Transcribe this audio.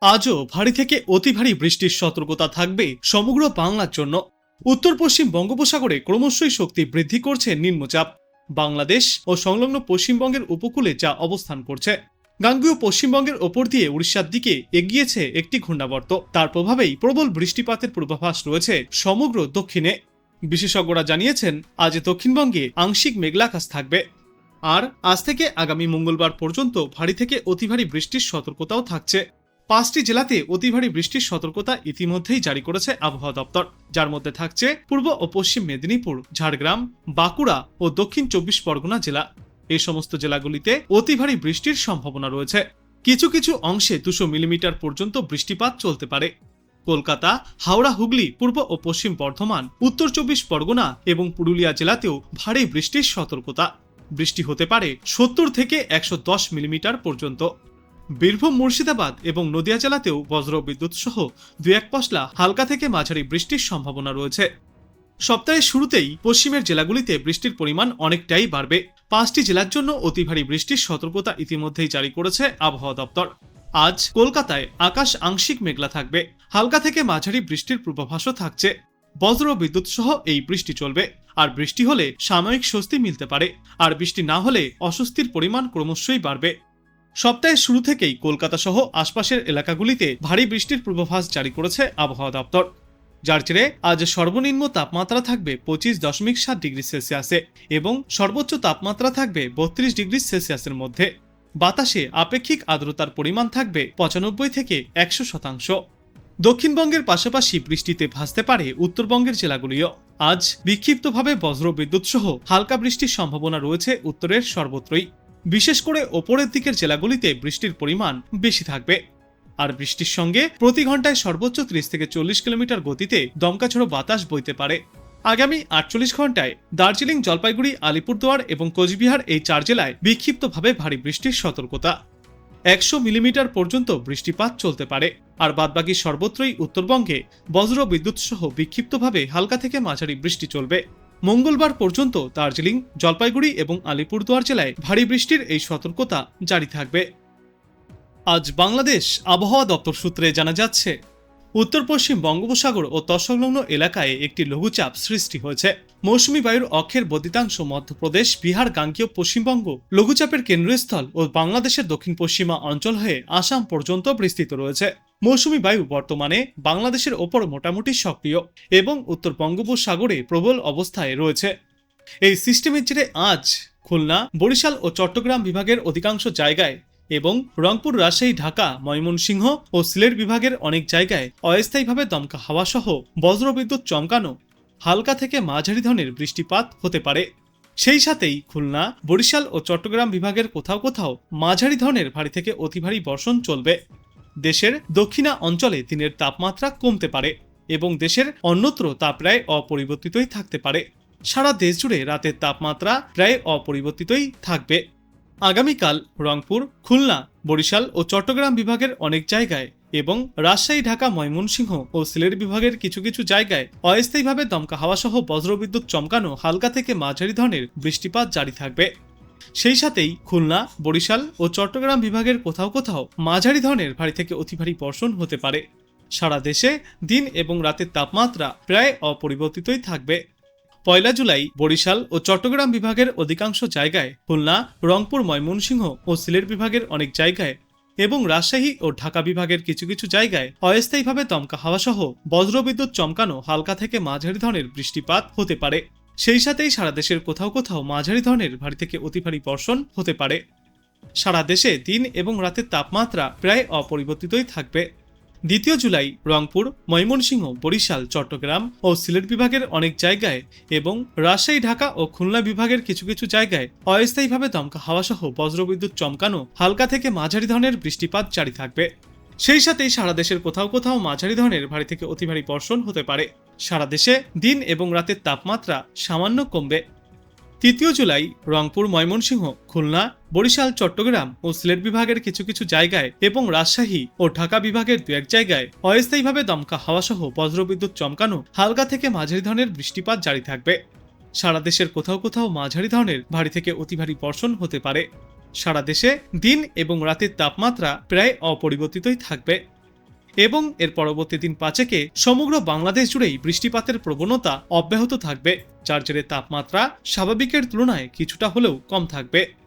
আজও ভারী থেকে অতি ভারী বৃষ্টির সতর্কতা থাকবে সমগ্র বাংলার জন্য। উত্তর পশ্চিম বঙ্গোপসাগরে ক্রমশই শক্তি বৃদ্ধি করছে নিম্নচাপ। বাংলাদেশ ও সংলগ্ন পশ্চিমবঙ্গের উপকূলে যা অবস্থান করছে, গাঙ্গেয় পশ্চিমবঙ্গের ওপর দিয়ে উড়িষ্যার দিকে এগিয়েছে একটি ঘূর্ণাবর্ত। তার প্রভাবেই প্রবল বৃষ্টিপাতের পূর্বাভাস রয়েছে সমগ্র দক্ষিণে। বিশেষজ্ঞরা জানিয়েছেন, আজ দক্ষিণবঙ্গে আংশিক মেঘলাকাশ থাকবে। আর আজ থেকে আগামী মঙ্গলবার পর্যন্ত ভারী থেকে অতি ভারী বৃষ্টির সতর্কতাও থাকছে। 5টি জেলাতে অতি ভারী বৃষ্টির সতর্কতা ইতিমধ্যেই জারি করেছে আবহাওয়া দপ্তর, যার মধ্যে থাকছে পূর্ব ও পশ্চিম মেদিনীপুর, ঝাড়গ্রাম, বাঁকুড়া ও দক্ষিণ 24 পরগনা জেলা। এই সমস্ত জেলাগুলিতে অতি ভারী বৃষ্টির সম্ভাবনা রয়েছে। কিছু কিছু অংশে 200 মিলিমিটার পর্যন্ত বৃষ্টিপাত চলতে পারে। কলকাতা, হাওড়া, হুগলি, পূর্ব ও পশ্চিম বর্ধমান, উত্তর 24 পরগনা এবং পুরুলিয়া জেলাতেও ভারী বৃষ্টির সতর্কতা। বৃষ্টি হতে পারে 70 থেকে 110 মিলিমিটার পর্যন্ত। বীরভূম, মুর্শিদাবাদ এবং নদিয়া জেলাতেও বজ্র বিদ্যুৎ সহ 2-1 পশলা হালকা থেকে মাঝারি বৃষ্টির সম্ভাবনা রয়েছে। সপ্তাহের শুরুতেই পশ্চিমের জেলাগুলিতে বৃষ্টির পরিমাণ অনেকটাই বাড়বে। 5টি জেলার জন্য অতি ভারী বৃষ্টির সতর্কতা ইতিমধ্যেই জারি করেছে আবহাওয়া দপ্তর। আজ কলকাতায় আকাশ আংশিক মেঘলা থাকবে, হালকা থেকে মাঝারি বৃষ্টির পূর্বাভাসও থাকছে। বজ্র বিদ্যুৎ সহ এই বৃষ্টি চলবে। আর বৃষ্টি হলে সাময়িক স্বস্তি মিলতে পারে, আর বৃষ্টি না হলে অস্বস্তির পরিমাণ ক্রমশই বাড়বে। সপ্তাহের শুরু থেকেই কলকাতা সহ আশপাশের এলাকাগুলিতে ভারী বৃষ্টির পূর্বাভাস জারি করেছে আবহাওয়া দপ্তর, যার জেরে আজ সর্বনিম্ন তাপমাত্রা থাকবে 25.7 ডিগ্রি সেলসিয়াসে এবং সর্বোচ্চ তাপমাত্রা থাকবে 32 ডিগ্রি সেলসিয়াসের মধ্যে। বাতাসে আপেক্ষিক আর্দ্রতার পরিমাণ থাকবে 95 থেকে 100%। দক্ষিণবঙ্গের পাশাপাশি বৃষ্টিতে ভাসতে পারে উত্তরবঙ্গের জেলাগুলিও। আজ বিক্ষিপ্তভাবে বজ্র বিদ্যুৎ সহ হালকা বৃষ্টির সম্ভাবনা রয়েছে উত্তরের সর্বত্রই। বিশেষ করে ওপরের দিকের জেলাগুলিতে বৃষ্টির পরিমাণ বেশি থাকবে। আর বৃষ্টির সঙ্গে প্রতি ঘন্টায় সর্বোচ্চ 30 থেকে 40 কিলোমিটার গতিতে দমকাঝড়ো বাতাস বইতে পারে। আগামী 48 ঘন্টায় দার্জিলিং, জলপাইগুড়ি, আলিপুরদুয়ার এবং কোচবিহার এই 4 জেলায় বিক্ষিপ্তভাবে ভারী বৃষ্টির সতর্কতা। 100 মিলিমিটার পর্যন্ত বৃষ্টিপাত চলতে পারে। আর বাদবাকি সর্বত্রই উত্তরবঙ্গে বজ্র বিদ্যুৎ সহ বিক্ষিপ্তভাবে হালকা থেকে মাঝারি বৃষ্টি চলবে। মঙ্গলবার পর্যন্ত দার্জিলিং, জলপাইগুড়ি এবং আলিপুরদুয়ার জেলায় ভারী বৃষ্টির এই সতর্কতা জারি থাকবে। আজ বাংলাদেশ আবহাওয়া দপ্তর সূত্রে জানা যাচ্ছে, উত্তর পশ্চিম বঙ্গোপসাগর ও তৎসংলগ্ন এলাকায় একটি লঘুচাপ সৃষ্টি হয়েছে। মৌসুমী বায়ুর অক্ষের বর্ধিতাংশ মধ্যপ্রদেশ, বিহার, গাঙ্গেয় পশ্চিমবঙ্গ, লঘুচাপের কেন্দ্রস্থল ও বাংলাদেশের দক্ষিণ পশ্চিমা অঞ্চল হয়ে আসাম পর্যন্ত বিস্তৃত রয়েছে। মৌসুমী বায়ু বর্তমানে বাংলাদেশের ওপর মোটামুটি সক্রিয় এবং উত্তর বঙ্গোপসাগরে প্রবল অবস্থায় রয়েছে। এই সিস্টেমের জেরে আজ খুলনা, বরিশাল ও চট্টগ্রাম বিভাগের অধিকাংশ জায়গায় এবং রংপুর, রাজশাহী, ঢাকা, ময়মনসিংহ ও সিলেট বিভাগের অনেক জায়গায় অস্থায়ীভাবে দমকা হাওয়া সহ বজ্রবিদ্যুৎ চমকানো হালকা থেকে মাঝারি ধরনের বৃষ্টিপাত হতে পারে। সেই সাথেই খুলনা, বরিশাল ও চট্টগ্রাম বিভাগের কোথাও কোথাও মাঝারি ধরনের ভারী থেকে অতি ভারী বর্ষণ চলবে। দেশের দক্ষিণা অঞ্চলে দিনের তাপমাত্রা কমতে পারে এবং দেশের অন্যত্র তা প্রায় অপরিবর্তিতই থাকতে পারে। সারা দেশ জুড়ে রাতের তাপমাত্রা প্রায় অপরিবর্তিতই থাকবে। আগামীকাল রংপুর, খুলনা, বরিশাল ও চট্টগ্রাম বিভাগের অনেক জায়গায় এবং রাজশাহী, ঢাকা, ময়মনসিংহ ও সিলেট বিভাগের কিছু কিছু জায়গায় অস্থায়ীভাবে দমকা হাওয়া সহ বজ্রবিদ্যুৎ চমকানো হালকা থেকে মাঝারি ধরনের বৃষ্টিপাত জারি থাকবে। সেই সাথেই খুলনা, বরিশাল ও চট্টগ্রাম বিভাগের কোথাও কোথাও মাঝারি ধরনের ভারী থেকে অতি ভারী বর্ষণ হতে পারে। সারা দেশে দিন এবং রাতের তাপমাত্রা প্রায় অপরিবর্তিতই থাকবে। 1 জুলাই বরিশাল ও চট্টগ্রাম বিভাগের অধিকাংশ জায়গায়, খুলনা, রংপুর, ময়মনসিংহ ও সিলেট বিভাগের অনেক জায়গায় এবং রাজশাহী ও ঢাকা বিভাগের কিছু কিছু জায়গায় অস্থায়ীভাবে দমকা হাওয়া সহ বজ্রবিদ্যুৎ চমকানো হালকা থেকে মাঝারি ধরনের বৃষ্টিপাত হতে পারে। সেই সাথেই সারা দেশের কোথাও কোথাও মাঝারি ধরনের ভারী থেকে অতি ভারী বর্ষণ হতে পারে। সারা দেশে দিন এবং রাতের তাপমাত্রা প্রায় অপরিবর্তিতই থাকবে। 2 জুলাই রংপুর, ময়মনসিংহ, বরিশাল, চট্টগ্রাম ও সিলেট বিভাগের অনেক জায়গায় এবং রাজশাহী, ঢাকা ও খুলনা বিভাগের কিছু কিছু জায়গায় অস্থায়ীভাবে দমকা হাওয়া সহ বজ্রবিদ্যুৎ চমকানো হালকা থেকে মাঝারি ধরনের বৃষ্টিপাত জারি থাকবে। সেই সাথেই সারা দেশের কোথাও কোথাও মাঝারি ধরনের ভারী থেকে অতি ভারী বর্ষণ হতে পারে। সারা দেশে দিন এবং রাতের তাপমাত্রা সামান্য কমবে। 3 জুলাই রংপুর, ময়মনসিংহ, খুলনা, বরিশাল, চট্টগ্রাম ও সিলেট বিভাগের কিছু কিছু জায়গায় এবং রাজশাহী ও ঢাকা বিভাগের 2-1 জায়গায় অস্থায়ীভাবে দমকা হাওয়া সহ বজ্রবিদ্যুৎ চমকানো হালকা থেকে মাঝারি ধরনের বৃষ্টিপাত জারি থাকবে। সারা দেশের কোথাও কোথাও মাঝারি ধরনের ভারী থেকে অতি ভারী বর্ষণ হতে পারে। সারা দেশে দিন এবং রাতের তাপমাত্রা প্রায় অপরিবর্তিতই থাকবে। এবং এর পরবর্তী দিন 5 সমগ্র বাংলাদেশ জুড়েই বৃষ্টিপাতের প্রবণতা অব্যাহত থাকবে, যার জেরে তাপমাত্রা স্বাভাবিকের তুলনায় কিছুটা হলেও কম থাকবে।